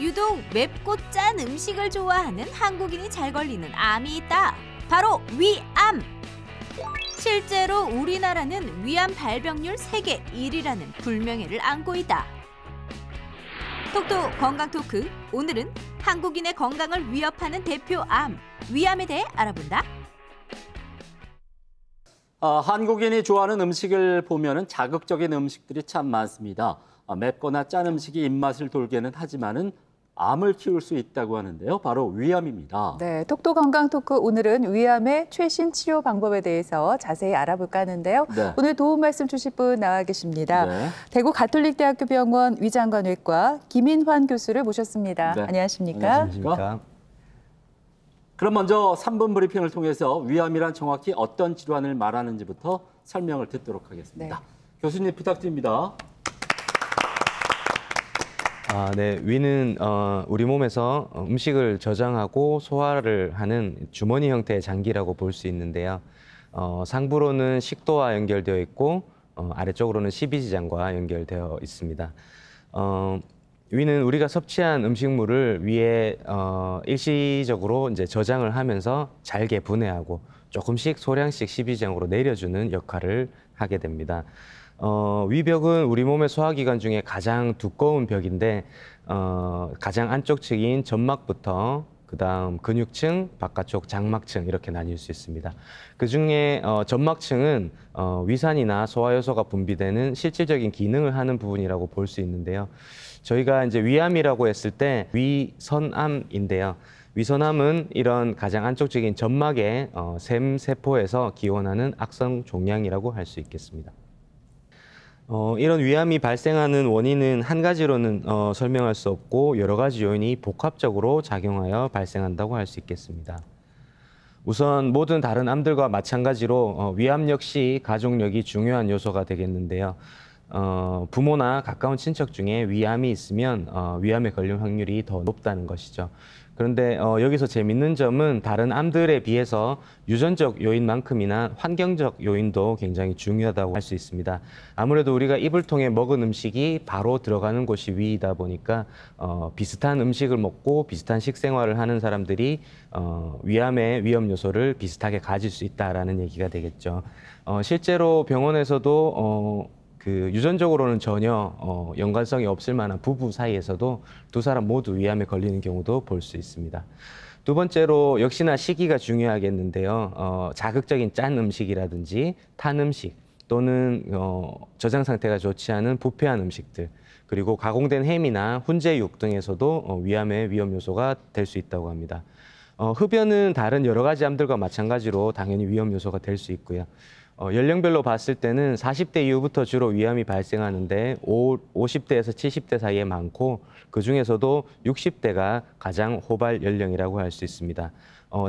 유독 맵고 짠 음식을 좋아하는 한국인이 잘 걸리는 암이 있다. 바로 위암. 실제로 우리나라는 위암 발병률 세계 1위라는 불명예를 안고 있다. 톡톡 건강 토크. 오늘은 한국인의 건강을 위협하는 대표 암, 위암에 대해 알아본다. 한국인이 좋아하는 음식을 보면은 자극적인 음식들이 참 많습니다. 맵거나 짠 음식이 입맛을 돌게는 하지만은 암을 키울 수 있다고 하는데요. 바로 위암입니다. 네, 톡톡 건강 토크 오늘은 위암의 최신 치료 방법에 대해서 자세히 알아볼까 하는데요. 네. 오늘 도움 말씀 주실 분 나와 계십니다. 네. 대구 가톨릭대학교 병원 위장관외과 김인환 교수를 모셨습니다. 네. 안녕하십니까? 안녕하십니까? 그럼 먼저 3분 브리핑을 통해서 위암이란 정확히 어떤 질환을 말하는지부터 설명을 듣도록 하겠습니다. 네. 교수님 부탁드립니다. 네. 위는 우리 몸에서 음식을 저장하고 소화를 하는 주머니 형태의 장기라고 볼 수 있는데요. 상부로는 식도와 연결되어 있고 아래쪽으로는 십이지장과 연결되어 있습니다. 위는 우리가 섭취한 음식물을 위에 일시적으로 이제 저장을 하면서 잘게 분해하고 조금씩 소량씩 십이지장으로 내려주는 역할을 하게 됩니다. 위벽은 우리 몸의 소화기관 중에 가장 두꺼운 벽인데 가장 안쪽 층인 점막부터 그다음 근육층, 바깥쪽 장막층 이렇게 나뉠 수 있습니다. 그중에 점막층은 위산이나 소화효소가 분비되는 실질적인 기능을 하는 부분이라고 볼 수 있는데요. 저희가 이제 위암이라고 했을 때 위선암인데요. 위선암은 이런 가장 안쪽적인 점막의 샘세포에서 기원하는 악성 종양이라고 할 수 있겠습니다. 이런 위암이 발생하는 원인은 한 가지로는 설명할 수 없고 여러 가지 요인이 복합적으로 작용하여 발생한다고 할 수 있겠습니다. 우선 모든 다른 암들과 마찬가지로 위암 역시 가족력이 중요한 요소가 되겠는데요. 부모나 가까운 친척 중에 위암이 있으면 위암에 걸릴 확률이 더 높다는 것이죠. 그런데 여기서 재밌는 점은 다른 암들에 비해서 유전적 요인만큼이나 환경적 요인도 굉장히 중요하다고 할 수 있습니다. 아무래도 우리가 입을 통해 먹은 음식이 바로 들어가는 곳이 위이다 보니까 비슷한 음식을 먹고 비슷한 식생활을 하는 사람들이 위암의 위험 요소를 비슷하게 가질 수 있다라는 얘기가 되겠죠. 실제로 병원에서도 유전적으로는 전혀 연관성이 없을 만한 부부 사이에서도 두 사람 모두 위암에 걸리는 경우도 볼 수 있습니다. 두 번째로 역시나 시기가 중요하겠는데요. 자극적인 짠 음식이라든지 탄 음식 또는 저장 상태가 좋지 않은 부패한 음식들 그리고 가공된 햄이나 훈제육 등에서도 위암의 위험 요소가 될 수 있다고 합니다. 흡연은 다른 여러 가지 암들과 마찬가지로 당연히 위험 요소가 될 수 있고요. 연령별로 봤을 때는 40대 이후부터 주로 위암이 발생하는데 50대에서 70대 사이에 많고 그중에서도 60대가 가장 호발 연령이라고 할 수 있습니다.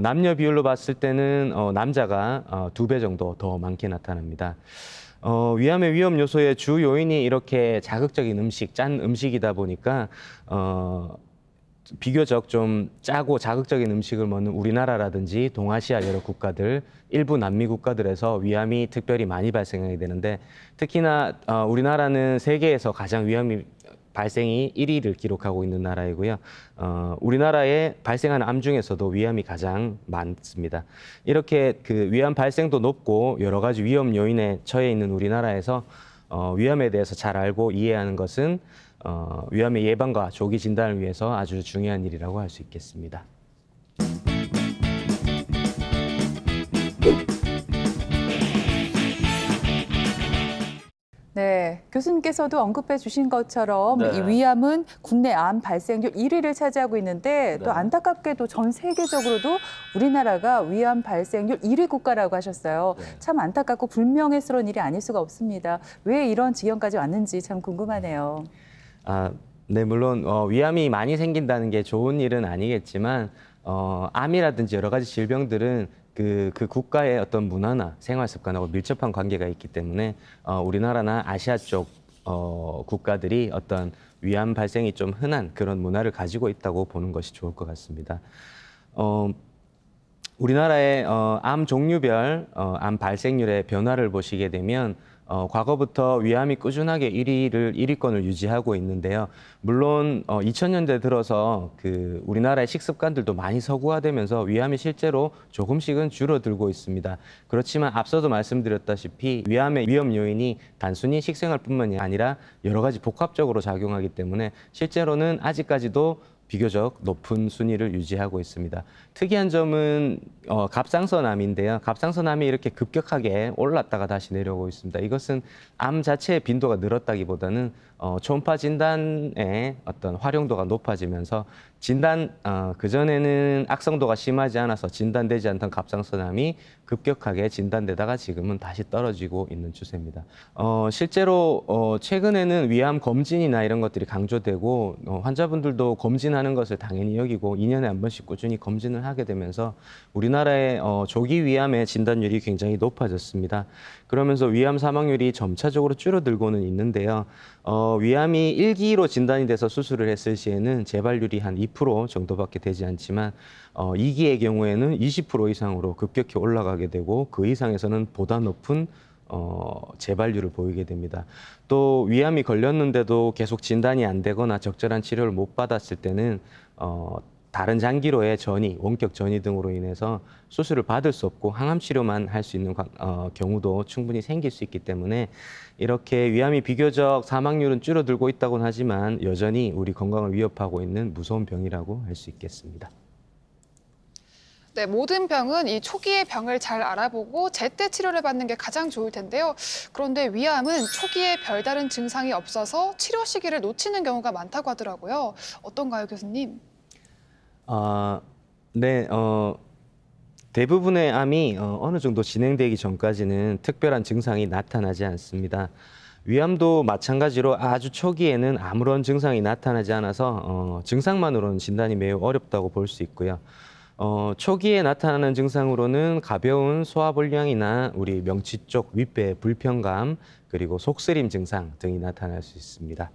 남녀 비율로 봤을 때는 남자가 2배 정도 더 많게 나타납니다. 위암의 위험 요소의 주 요인이 이렇게 자극적인 음식, 짠 음식이다 보니까 비교적 좀 짜고 자극적인 음식을 먹는 우리나라라든지 동아시아 여러 국가들, 일부 남미 국가들에서 위암이 특별히 많이 발생하게 되는데 특히나 우리나라는 세계에서 가장 위암이 발생이 1위를 기록하고 있는 나라이고요. 우리나라에 발생하는 암 중에서도 위암이 가장 많습니다. 이렇게 위암 발생도 높고 여러 가지 위험 요인에 처해 있는 우리나라에서 위암에 대해서 잘 알고 이해하는 것은 위암의 예방과 조기 진단을 위해서 아주 중요한 일이라고 할 수 있겠습니다. 네, 교수님께서도 언급해 주신 것처럼 네. 이 위암은 국내 암 발생률 1위를 차지하고 있는데 네. 또 안타깝게도 전 세계적으로도 우리나라가 위암 발생률 1위 국가라고 하셨어요. 네. 참 안타깝고 불명예스러운 일이 아닐 수가 없습니다. 왜 이런 지경까지 왔는지 참 궁금하네요. 네, 물론 위암이 많이 생긴다는 게 좋은 일은 아니겠지만 암이라든지 여러 가지 질병들은 그 국가의 어떤 문화나 생활 습관하고 밀접한 관계가 있기 때문에 우리나라나 아시아 쪽 국가들이 어떤 위암 발생이 좀 흔한 그런 문화를 가지고 있다고 보는 것이 좋을 것 같습니다. 우리나라의 암 종류별 암 발생률의 변화를 보시게 되면 과거부터 위암이 꾸준하게 1위권을 유지하고 있는데요. 물론 2000년대 들어서 그 우리나라의 식습관들도 많이 서구화되면서 위암이 실제로 조금씩은 줄어들고 있습니다. 그렇지만 앞서도 말씀드렸다시피 위암의 위험 요인이 단순히 식생활뿐만이 아니라 여러 가지 복합적으로 작용하기 때문에 실제로는 아직까지도 비교적 높은 순위를 유지하고 있습니다. 특이한 점은 갑상선암인데요. 갑상선암이 이렇게 급격하게 올랐다가 다시 내려오고 있습니다. 이것은 암 자체의 빈도가 늘었다기보다는 초음파 진단의 어떤 활용도가 높아지면서 그전에는 악성도가 심하지 않아서 진단되지 않던 갑상선암이 급격하게 진단되다가 지금은 다시 떨어지고 있는 추세입니다. 실제로 최근에는 위암 검진이나 이런 것들이 강조되고 환자분들도 검진하는 것을 당연히 여기고 2년에 한 번씩 꾸준히 검진을 하게 되면서 우리나라의 조기 위암의 진단율이 굉장히 높아졌습니다. 그러면서 위암 사망률이 점차적으로 줄어들고는 있는데요. 위암이 1기로 진단이 돼서 수술을 했을 시에는 재발률이 한 2% 정도밖에 되지 않지만 2기의 경우에는 20% 이상으로 급격히 올라가게 되고 그 이상에서는 보다 높은 재발률을 보이게 됩니다. 또 위암이 걸렸는데도 계속 진단이 안 되거나 적절한 치료를 못 받았을 때는 다른 장기로의 전이, 원격 전이 등으로 인해서 수술을 받을 수 없고 항암 치료만 할 수 있는 경우도 충분히 생길 수 있기 때문에 이렇게 위암이 비교적 사망률은 줄어들고 있다고는 하지만 여전히 우리 건강을 위협하고 있는 무서운 병이라고 할 수 있겠습니다. 네, 모든 병은 이 초기의 병을 잘 알아보고 제때 치료를 받는 게 가장 좋을 텐데요. 그런데 위암은 초기에 별다른 증상이 없어서 치료 시기를 놓치는 경우가 많다고 하더라고요. 어떤가요, 교수님? 네, 대부분의 암이 어느 정도 진행되기 전까지는 특별한 증상이 나타나지 않습니다. 위암도 마찬가지로 아주 초기에는 아무런 증상이 나타나지 않아서 증상만으로는 진단이 매우 어렵다고 볼 수 있고요. 초기에 나타나는 증상으로는 가벼운 소화불량이나 우리 명치 쪽 윗배 불편감, 그리고 속쓰림 증상 등이 나타날 수 있습니다.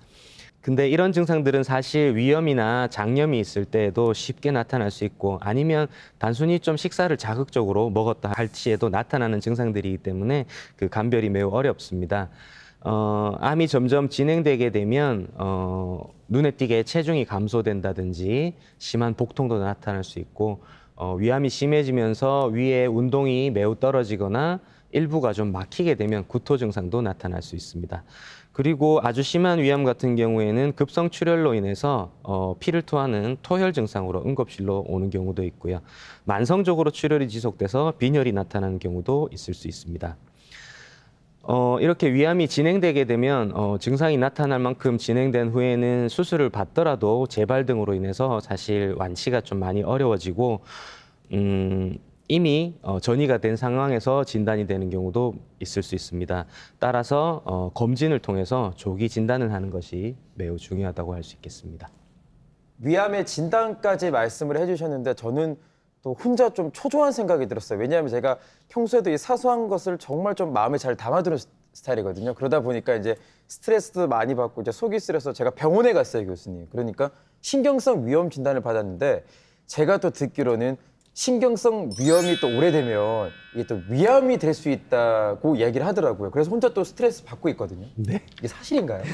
근데 이런 증상들은 사실 위염이나 장염이 있을 때에도 쉽게 나타날 수 있고 아니면 단순히 좀 식사를 자극적으로 먹었다 할 시에도 나타나는 증상들이기 때문에 그 감별이 매우 어렵습니다. 암이 점점 진행되게 되면 눈에 띄게 체중이 감소된다든지 심한 복통도 나타날 수 있고 위암이 심해지면서 위의 운동이 매우 떨어지거나 일부가 좀 막히게 되면 구토 증상도 나타날 수 있습니다. 그리고 아주 심한 위암 같은 경우에는 급성 출혈로 인해서 피를 토하는 토혈 증상으로 응급실로 오는 경우도 있고요. 만성적으로 출혈이 지속돼서 빈혈이 나타나는 경우도 있을 수 있습니다. 이렇게 위암이 진행되게 되면 증상이 나타날 만큼 진행된 후에는 수술을 받더라도 재발 등으로 인해서 사실 완치가 좀 많이 어려워지고 이미 전이가 된 상황에서 진단이 되는 경우도 있을 수 있습니다. 따라서 검진을 통해서 조기 진단을 하는 것이 매우 중요하다고 할 수 있겠습니다. 위암의 진단까지 말씀을 해주셨는데 저는 또 혼자 좀 초조한 생각이 들었어요. 왜냐하면 제가 평소에도 이 사소한 것을 정말 좀 마음에 잘 담아두는 스타일이거든요. 그러다 보니까 이제 스트레스도 많이 받고 이제 속이 쓰려서 제가 병원에 갔어요, 교수님. 그러니까 신경성 위염 진단을 받았는데 제가 또 듣기로는 신경성 위염이 또 오래되면 이게 또 위암이 될 수 있다고 얘기를 하더라고요. 그래서 혼자 또 스트레스 받고 있거든요. 네. 이게 사실인가요?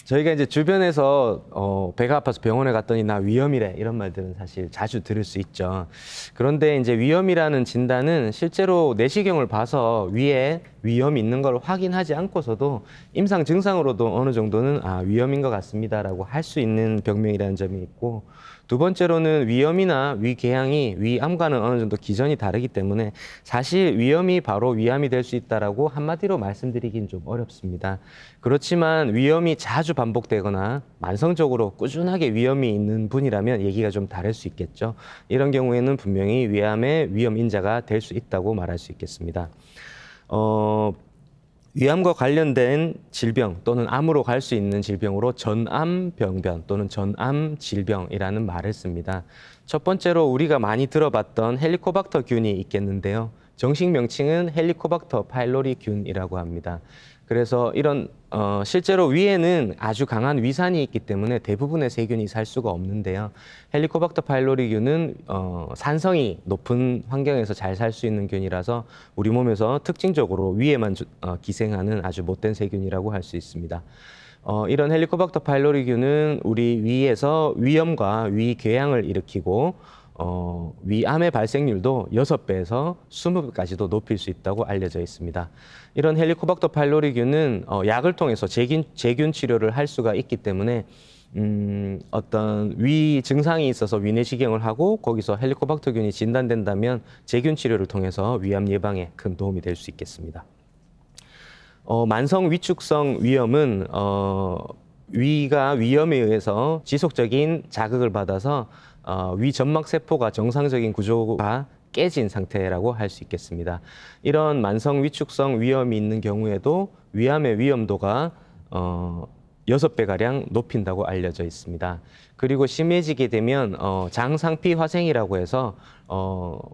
저희가 이제 주변에서 배가 아파서 병원에 갔더니 나 위염이래 이런 말들은 사실 자주 들을 수 있죠. 그런데 이제 위염이라는 진단은 실제로 내시경을 봐서 위에 위염이 있는 걸 확인하지 않고서도 임상 증상으로도 어느 정도는 위염인 것 같습니다라고 할 수 있는 병명이라는 점이 있고, 두 번째로는 위염이나 위궤양이 위암과는 어느 정도 기전이 다르기 때문에 사실 위염이 바로 위암이 될 수 있다라고 한마디로 말씀드리긴 좀 어렵습니다. 그렇지만 위염이 자주 반복되거나 만성적으로 꾸준하게 위염이 있는 분이라면 얘기가 좀 다를 수 있겠죠. 이런 경우에는 분명히 위암의 위험 인자가 될 수 있다고 말할 수 있겠습니다. 위암과 관련된 질병 또는 암으로 갈 수 있는 질병으로 전암병변 또는 전암질병이라는 말을 씁니다. 첫 번째로 우리가 많이 들어봤던 헬리코박터 균이 있겠는데요. 정식 명칭은 헬리코박터 파일로리 균이라고 합니다. 그래서 이런 실제로 위에는 아주 강한 위산이 있기 때문에 대부분의 세균이 살 수가 없는데요. 헬리코박터 파일로리균은 산성이 높은 환경에서 잘 살 수 있는 균이라서 우리 몸에서 특징적으로 위에만 기생하는 아주 못된 세균이라고 할 수 있습니다. 이런 헬리코박터 파일로리균은 우리 위에서 위염과 위궤양을 일으키고 위암의 발생률도 6배에서 20배까지도 높일 수 있다고 알려져 있습니다. 이런 헬리코박터 파일로리균은 약을 통해서 제균 치료를 할 수가 있기 때문에 어떤 위 증상이 있어서 위내시경을 하고 거기서 헬리코박터균이 진단된다면 제균 치료를 통해서 위암 예방에 큰 도움이 될 수 있겠습니다. 만성 위축성 위염은 위가 위염에 의해서 지속적인 자극을 받아서 위 점막 세포가 정상적인 구조가 깨진 상태라고 할 수 있겠습니다. 이런 만성 위축성 위염이 있는 경우에도 위암의 위험도가 6배가량 높인다고 알려져 있습니다. 그리고 심해지게 되면 장상피 화생이라고 해서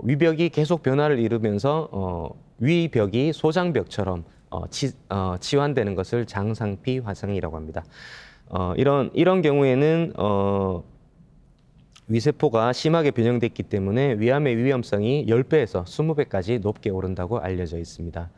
위벽이 계속 변화를 이루면서 위벽이 소장벽처럼 치환되는 것을 장상피 화생이라고 합니다. 이런 경우에는 위세포가 심하게 변형됐기 때문에 위암의 위험성이 10배에서 20배까지 높게 오른다고 알려져 있습니다.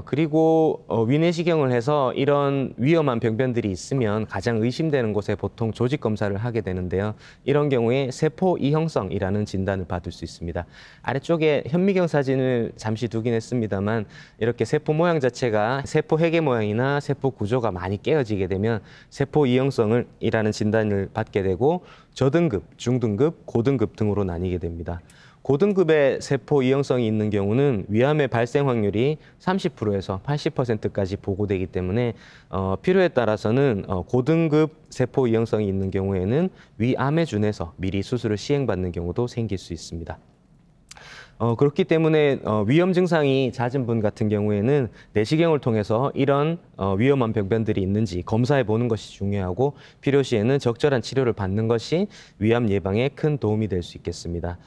그리고 위내시경을 해서 이런 위험한 병변들이 있으면 가장 의심되는 곳에 보통 조직 검사를 하게 되는데요. 이런 경우에 세포 이형성이라는 진단을 받을 수 있습니다. 아래쪽에 현미경 사진을 잠시 두긴 했습니다만 이렇게 세포 모양 자체가 세포 해계 모양이나 세포 구조가 많이 깨어지게 되면 세포 이형성이라는 진단을 받게 되고 저등급, 중등급, 고등급 등으로 나뉘게 됩니다. 고등급의 세포 이형성이 있는 경우는 위암의 발생 확률이 30%에서 80%까지 보고되기 때문에 필요에 따라서는 고등급 세포 이형성이 있는 경우에는 위암에 준해서 미리 수술을 시행받는 경우도 생길 수 있습니다. 그렇기 때문에 위험 증상이 잦은 분 같은 경우에는 내시경을 통해서 이런 위험한 병변들이 있는지 검사해 보는 것이 중요하고 필요시에는 적절한 치료를 받는 것이 위암 예방에 큰 도움이 될 수 있겠습니다.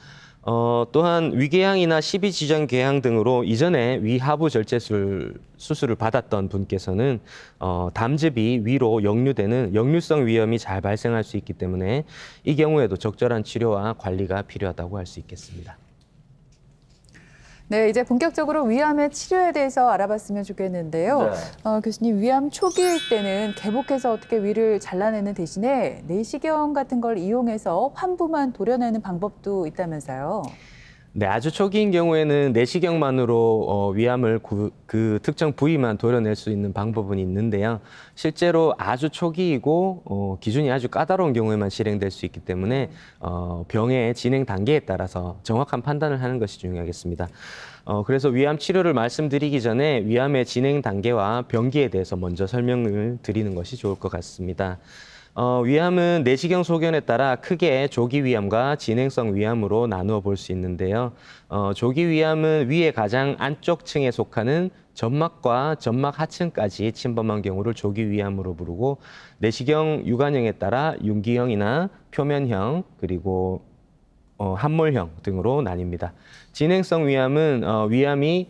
또한 위궤양이나 12지전 궤양 등으로 이전에 위하부 절제술 수술을 받았던 분께서는 담즙이 위로 역류되는 역류성 위염이 잘 발생할 수 있기 때문에 이 경우에도 적절한 치료와 관리가 필요하다고 할 수 있겠습니다. 네, 이제 본격적으로 위암의 치료에 대해서 알아봤으면 좋겠는데요. 네. 교수님, 위암 초기일 때는 개복해서 어떻게 위를 잘라내는 대신에 내시경 같은 걸 이용해서 환부만 도려내는 방법도 있다면서요. 네, 아주 초기인 경우에는 내시경만으로 위암을 그 특정 부위만 도려낼 수 있는 방법은 있는데요. 실제로 아주 초기이고 기준이 아주 까다로운 경우에만 실행될 수 있기 때문에 병의 진행 단계에 따라서 정확한 판단을 하는 것이 중요하겠습니다. 그래서 위암 치료를 말씀드리기 전에 위암의 진행 단계와 병기에 대해서 먼저 설명을 드리는 것이 좋을 것 같습니다. 위암은 내시경 소견에 따라 크게 조기 위암과 진행성 위암으로 나누어 볼 수 있는데요. 조기 위암은 위의 가장 안쪽 층에 속하는 점막과 점막 하층까지 침범한 경우를 조기 위암으로 부르고 내시경 유관형에 따라 융기형이나 표면형 그리고 함몰형 등으로 나뉩니다. 진행성 위암은 위암이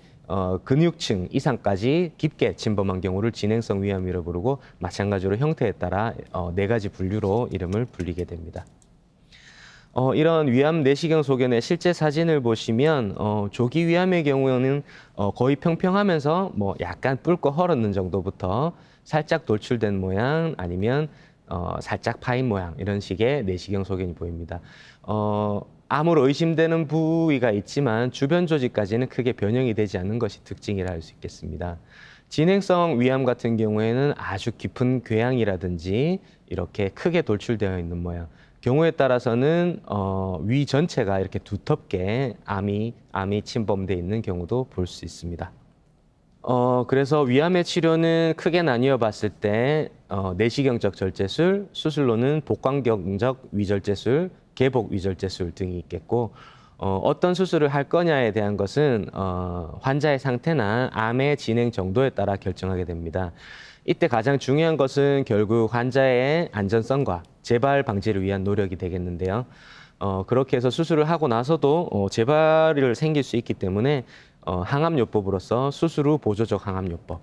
근육층 이상까지 깊게 침범한 경우를 진행성 위암이라고 부르고 마찬가지로 형태에 따라 4가지 분류로 이름을 불리게 됩니다. 이런 위암 내시경 소견의 실제 사진을 보시면 조기 위암의 경우에는 거의 평평하면서 뭐 약간 붉고 헐었는 정도부터 살짝 돌출된 모양 아니면 살짝 파인 모양 이런 식의 내시경 소견이 보입니다. 암으로 의심되는 부위가 있지만 주변 조직까지는 크게 변형이 되지 않는 것이 특징이라 할 수 있겠습니다. 진행성 위암 같은 경우에는 아주 깊은 궤양이라든지 이렇게 크게 돌출되어 있는 모양, 경우에 따라서는 위 전체가 이렇게 두텁게 암이 침범되어 있는 경우도 볼 수 있습니다. 그래서 위암의 치료는 크게 나뉘어 봤을 때 내시경적 절제술, 수술로는 복강경적 위절제술, 개복 위절제술 등이 있겠고 어떤 수술을 할 거냐에 대한 것은 환자의 상태나 암의 진행 정도에 따라 결정하게 됩니다. 이때 가장 중요한 것은 결국 환자의 안전성과 재발 방지를 위한 노력이 되겠는데요. 그렇게 해서 수술을 하고 나서도 재발이 생길 수 있기 때문에 항암요법으로서 수술 후 보조적 항암요법,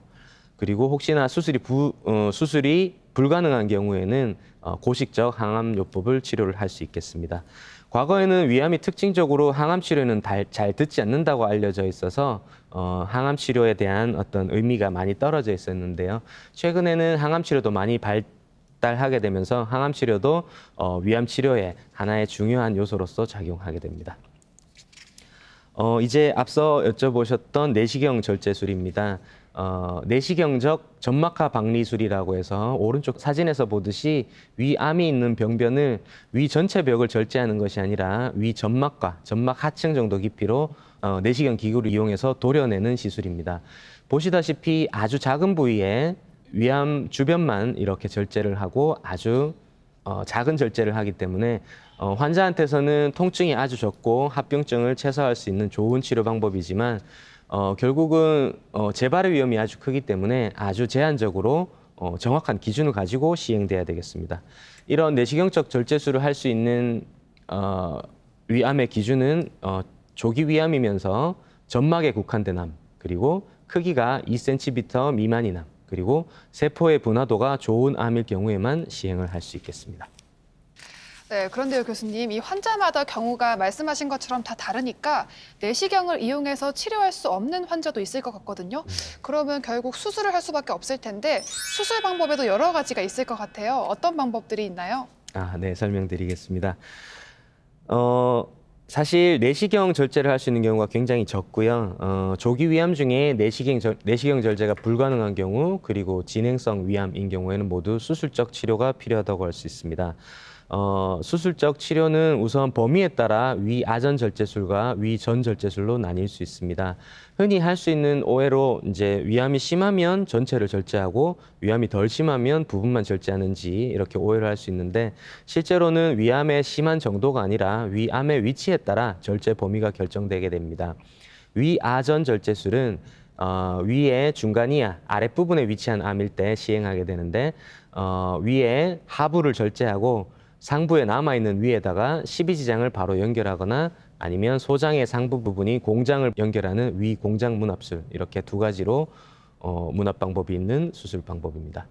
그리고 혹시나 수술이 불가능한 경우에는 고식적 항암요법을 치료를 할 수 있겠습니다. 과거에는 위암이 특징적으로 항암 치료는 잘 듣지 않는다고 알려져 있어서 항암 치료에 대한 어떤 의미가 많이 떨어져 있었는데요. 최근에는 항암 치료도 많이 발달하게 되면서 항암 치료도 위암 치료의 하나의 중요한 요소로서 작용하게 됩니다. 이제 앞서 여쭤보셨던 내시경 절제술입니다. 내시경적 점막하 박리술이라고 해서 오른쪽 사진에서 보듯이 위암이 있는 병변을 위 전체 벽을 절제하는 것이 아니라 위 점막과 점막 하층 정도 깊이로 내시경 기구를 이용해서 도려내는 시술입니다. 보시다시피 아주 작은 부위에 위암 주변만 이렇게 절제를 하고 아주 작은 절제를 하기 때문에 환자한테서는 통증이 아주 적고 합병증을 최소화할 수 있는 좋은 치료 방법이지만 결국은 재발의 위험이 아주 크기 때문에 아주 제한적으로 정확한 기준을 가지고 시행돼야 되겠습니다. 이런 내시경적 절제술을 할 수 있는 위암의 기준은 조기 위암이면서 점막에 국한된 암, 그리고 크기가 2cm 미만인 암, 그리고 세포의 분화도가 좋은 암일 경우에만 시행을 할 수 있겠습니다. 네, 그런데요, 교수님, 이 환자마다 경우가 말씀하신 것처럼 다 다르니까 내시경을 이용해서 치료할 수 없는 환자도 있을 것 같거든요. 그러면 결국 수술을 할 수밖에 없을 텐데 수술 방법에도 여러 가지가 있을 것 같아요. 어떤 방법들이 있나요? 네, 설명드리겠습니다. 사실 내시경 절제를 할 수 있는 경우가 굉장히 적고요. 조기 위암 중에 내시경 절제가 불가능한 경우, 그리고 진행성 위암인 경우에는 모두 수술적 치료가 필요하다고 할 수 있습니다. 수술적 치료는 우선 범위에 따라 위아전 절제술과 위전 절제술로 나뉠 수 있습니다. 흔히 할 수 있는 오해로 이제 위암이 심하면 전체를 절제하고 위암이 덜 심하면 부분만 절제하는지 이렇게 오해를 할 수 있는데, 실제로는 위암의 심한 정도가 아니라 위암의 위치에 따라 절제 범위가 결정되게 됩니다. 위아전 절제술은 위의 중간 이하 아랫부분에 위치한 암일 때 시행하게 되는데, 위의 하부를 절제하고 상부에 남아있는 위에다가 십이지장을 바로 연결하거나 아니면 소장의 상부 부분이 공장을 연결하는 위공장 문합술, 이렇게 두 가지로 문합 방법이 있는 수술 방법입니다.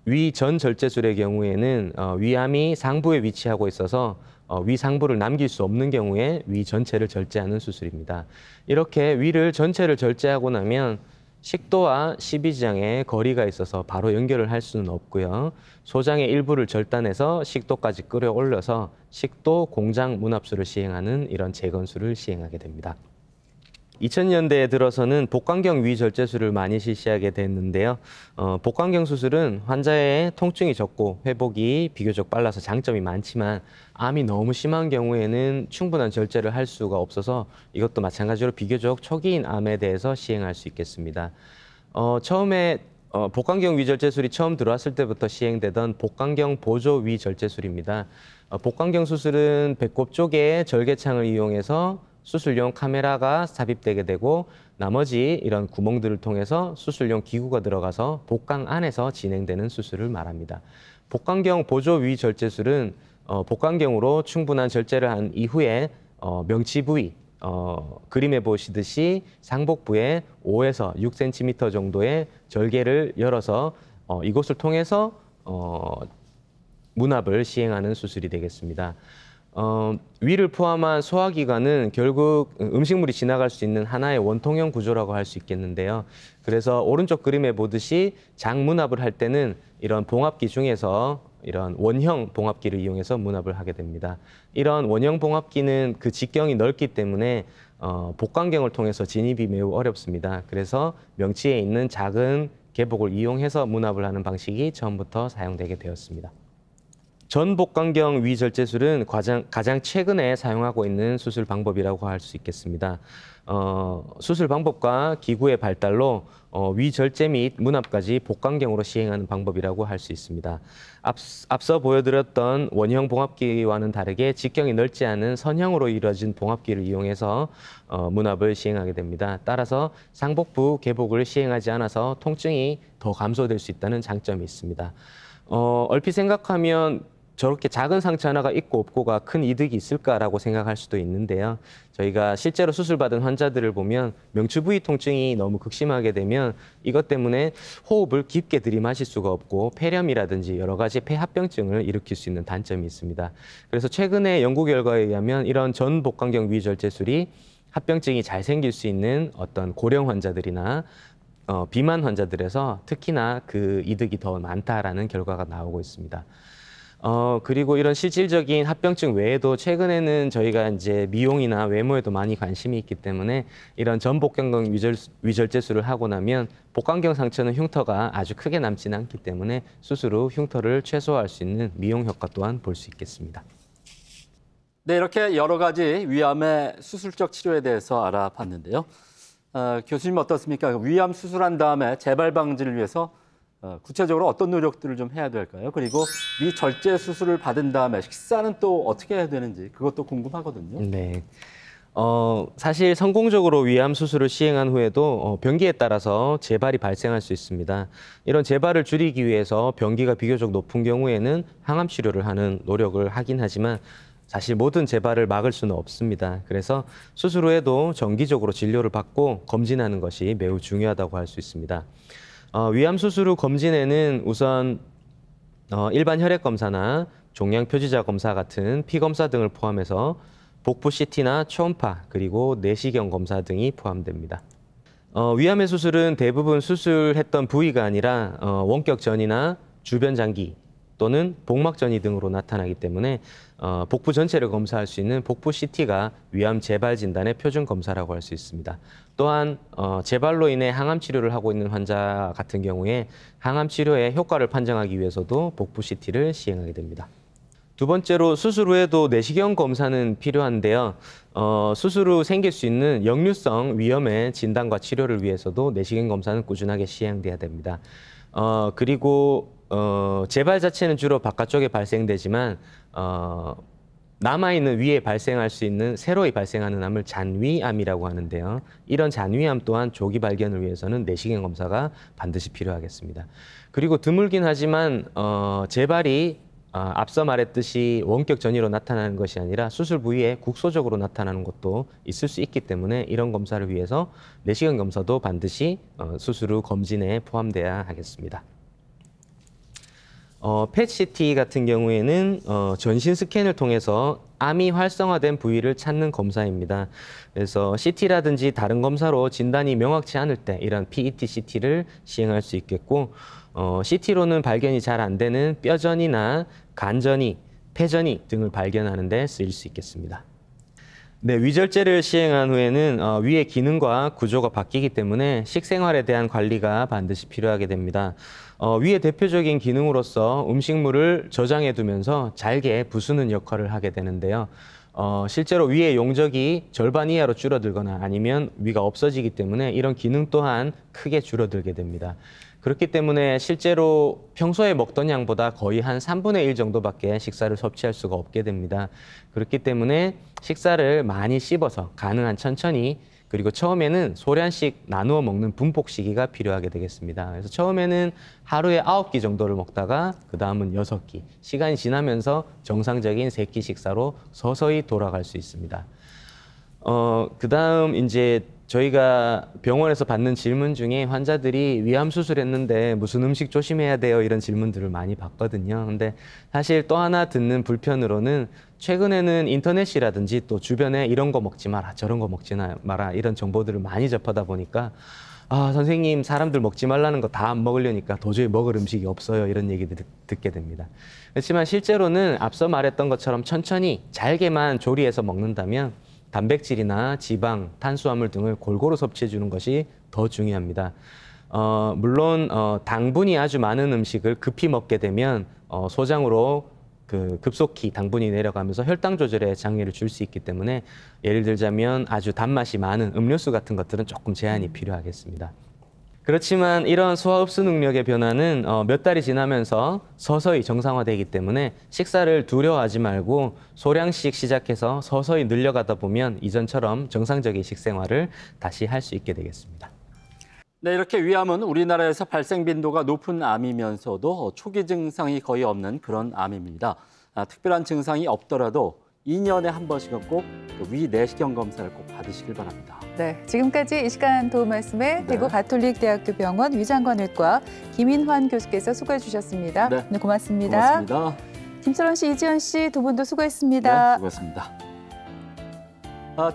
위전 절제술의 경우에는 위암이 상부에 위치하고 있어서 위상부를 남길 수 없는 경우에 위 전체를 절제하는 수술입니다. 이렇게 위를 전체를 절제하고 나면 식도와 십이지장에 거리가 있어서 바로 연결을 할 수는 없고요. 소장의 일부를 절단해서 식도까지 끌어올려서 식도 공장 문합술을 시행하는 이런 재건술을 시행하게 됩니다. 2000년대에 들어서는 복강경 위절제술을 많이 실시하게 됐는데요. 복강경 수술은 환자의 통증이 적고 회복이 비교적 빨라서 장점이 많지만 암이 너무 심한 경우에는 충분한 절제를 할 수가 없어서 이것도 마찬가지로 비교적 초기인 암에 대해서 시행할 수 있겠습니다. 처음에 복강경 위절제술이 처음 들어왔을 때부터 시행되던 복강경 보조 위절제술입니다. 복강경 수술은 배꼽 쪽에 절개창을 이용해서 수술용 카메라가 삽입되게 되고 나머지 이런 구멍들을 통해서 수술용 기구가 들어가서 복강 안에서 진행되는 수술을 말합니다. 복강경 보조 위절제술은 복강경으로 충분한 절제를 한 이후에 명치 부위, 그림에 보시듯이 상복부에 5에서 6cm 정도의 절개를 열어서 이곳을 통해서 문합을 시행하는 수술이 되겠습니다. 위를 포함한 소화기관은 결국 음식물이 지나갈 수 있는 하나의 원통형 구조라고 할 수 있겠는데요. 그래서 오른쪽 그림에 보듯이 장문합을 할 때는 이런 봉합기 중에서 이런 원형 봉합기를 이용해서 문합을 하게 됩니다. 이런 원형 봉합기는 그 직경이 넓기 때문에 복강경을 통해서 진입이 매우 어렵습니다. 그래서 명치에 있는 작은 개복을 이용해서 문합을 하는 방식이 처음부터 사용되게 되었습니다. 전복강경 위절제술은 가장 최근에 사용하고 있는 수술 방법이라고 할 수 있겠습니다. 수술 방법과 기구의 발달로 위절제 및 문합까지 복강경으로 시행하는 방법이라고 할 수 있습니다. 앞서 보여드렸던 원형 봉합기와는 다르게 직경이 넓지 않은 선형으로 이루어진 봉합기를 이용해서 문합을 시행하게 됩니다. 따라서 상복부 개복을 시행하지 않아서 통증이 더 감소될 수 있다는 장점이 있습니다. 얼핏 생각하면 저렇게 작은 상처 하나가 있고 없고가 큰 이득이 있을까라고 생각할 수도 있는데요. 저희가 실제로 수술받은 환자들을 보면 명추 부위 통증이 너무 극심하게 되면 이것 때문에 호흡을 깊게 들이마실 수가 없고 폐렴이라든지 여러 가지 폐합병증을 일으킬 수 있는 단점이 있습니다. 그래서 최근에 연구 결과에 의하면 이런 전복강경 위절제술이 합병증이 잘 생길 수 있는 어떤 고령 환자들이나 비만 환자들에서 특히나 그 이득이 더 많다라는 결과가 나오고 있습니다. 그리고 이런 실질적인 합병증 외에도 최근에는 저희가 이제 미용이나 외모에도 많이 관심이 있기 때문에 이런 전복강경 위절제술을 하고 나면 복강경 상처는 흉터가 아주 크게 남지는 않기 때문에 수술 후 흉터를 최소화할 수 있는 미용 효과 또한 볼 수 있겠습니다. 네, 이렇게 여러 가지 위암의 수술적 치료에 대해서 알아봤는데요. 교수님 어떻습니까? 위암 수술한 다음에 재발 방지를 위해서 구체적으로 어떤 노력들을 좀 해야 될까요? 그리고 위절제 수술을 받은 다음에 식사는 또 어떻게 해야 되는지 그것도 궁금하거든요. 네. 사실 성공적으로 위암 수술을 시행한 후에도 병기에 따라서 재발이 발생할 수 있습니다. 이런 재발을 줄이기 위해서 병기가 비교적 높은 경우에는 항암 치료를 하는 노력을 하긴 하지만 사실 모든 재발을 막을 수는 없습니다. 그래서 수술 후에도 정기적으로 진료를 받고 검진하는 것이 매우 중요하다고 할 수 있습니다. 위암 수술 후 검진에는 우선 일반 혈액 검사나 종양 표지자 검사 같은 피 검사 등을 포함해서 복부 CT나 초음파 그리고 내시경 검사 등이 포함됩니다. 위암의 수술은 대부분 수술했던 부위가 아니라 원격 전이나 주변 장기 또는 복막 전이 등으로 나타나기 때문에 복부 전체를 검사할 수 있는 복부 CT가 위암 재발 진단의 표준 검사라고 할 수 있습니다. 또한 재발로 인해 항암 치료를 하고 있는 환자 같은 경우에 항암 치료의 효과를 판정하기 위해서도 복부 CT를 시행하게 됩니다. 두 번째로 수술 후에도 내시경 검사는 필요한데요. 수술 후 생길 수 있는 역류성 위염의 진단과 치료를 위해서도 내시경 검사는 꾸준하게 시행돼야 됩니다. 그리고 재발 자체는 주로 바깥쪽에 발생되지만 남아있는 위에 발생할 수 있는 새로이 발생하는 암을 잔위암이라고 하는데요. 이런 잔위암 또한 조기 발견을 위해서는 내시경 검사가 반드시 필요하겠습니다. 그리고 드물긴 하지만 재발이 앞서 말했듯이 원격 전이로 나타나는 것이 아니라 수술 부위에 국소적으로 나타나는 것도 있을 수 있기 때문에 이런 검사를 위해서 내시경 검사도 반드시 수술 후 검진에 포함돼야 하겠습니다. PET-CT 같은 경우에는 전신 스캔을 통해서 암이 활성화된 부위를 찾는 검사입니다. 그래서 CT라든지 다른 검사로 진단이 명확치 않을 때 이런 PET-CT를 시행할 수 있겠고 CT로는 발견이 잘 안 되는 뼈전이나 간전이, 폐전이 등을 발견하는 데 쓰일 수 있겠습니다. 네, 위절제를 시행한 후에는 위의 기능과 구조가 바뀌기 때문에 식생활에 대한 관리가 반드시 필요하게 됩니다. 위의 대표적인 기능으로서 음식물을 저장해 두면서 잘게 부수는 역할을 하게 되는데요. 실제로 위의 용적이 절반 이하로 줄어들거나 아니면 위가 없어지기 때문에 이런 기능 또한 크게 줄어들게 됩니다. 그렇기 때문에 실제로 평소에 먹던 양보다 거의 한 3분의 1 정도밖에 식사를 섭취할 수가 없게 됩니다. 그렇기 때문에 식사를 많이 씹어서 가능한 천천히 그리고 처음에는 소량씩 나누어 먹는 분폭 시기가 필요하게 되겠습니다. 그래서 처음에는 하루에 9끼 정도를 먹다가 그 다음은 6끼, 시간이 지나면서 정상적인 3끼 식사로 서서히 돌아갈 수 있습니다. 그 다음 이제 저희가 병원에서 받는 질문 중에 환자들이 위암 수술했는데 무슨 음식 조심해야 돼요? 이런 질문들을 많이 받거든요. 근데 사실 또 하나 듣는 불편으로는 최근에는 인터넷이라든지 또 주변에 이런 거 먹지 마라, 저런 거 먹지 마라 이런 정보들을 많이 접하다 보니까 선생님 사람들 먹지 말라는 거 다 안 먹으려니까 도저히 먹을 음식이 없어요. 이런 얘기들 듣게 됩니다. 그렇지만 실제로는 앞서 말했던 것처럼 천천히 잘게만 조리해서 먹는다면 단백질이나 지방, 탄수화물 등을 골고루 섭취해 주는 것이 더 중요합니다. 물론 당분이 아주 많은 음식을 급히 먹게 되면 소장으로 급속히 당분이 내려가면서 혈당 조절에 장애를 줄 수 있기 때문에 예를 들자면 아주 단맛이 많은 음료수 같은 것들은 조금 제한이 필요하겠습니다. 그렇지만 이런 소화 흡수 능력의 변화는 몇 달이 지나면서 서서히 정상화되기 때문에 식사를 두려워하지 말고 소량씩 시작해서 서서히 늘려가다 보면 이전처럼 정상적인 식생활을 다시 할 수 있게 되겠습니다. 네, 이렇게 위암은 우리나라에서 발생 빈도가 높은 암이면서도 초기 증상이 거의 없는 그런 암입니다. 특별한 증상이 없더라도 2년에 한 번씩은 꼭 위 내시경 검사를 꼭 받으시길 바랍니다. 네, 지금까지 이 시간 도움 말씀에 대구 가톨릭대학교 병원 위장관외과 김인환 교수께서 수고해 주셨습니다. 네. 오늘 고맙습니다. 고맙습니다. 김철원 씨, 이지연 씨 두 분도 수고했습니다. 네, 수고했습니다.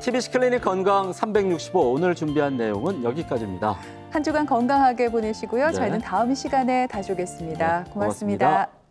TBC 클리닉 건강 365 오늘 준비한 내용은 여기까지입니다. 한 주간 건강하게 보내시고요. 네. 저희는 다음 시간에 다시 오겠습니다. 네, 고맙습니다. 고맙습니다.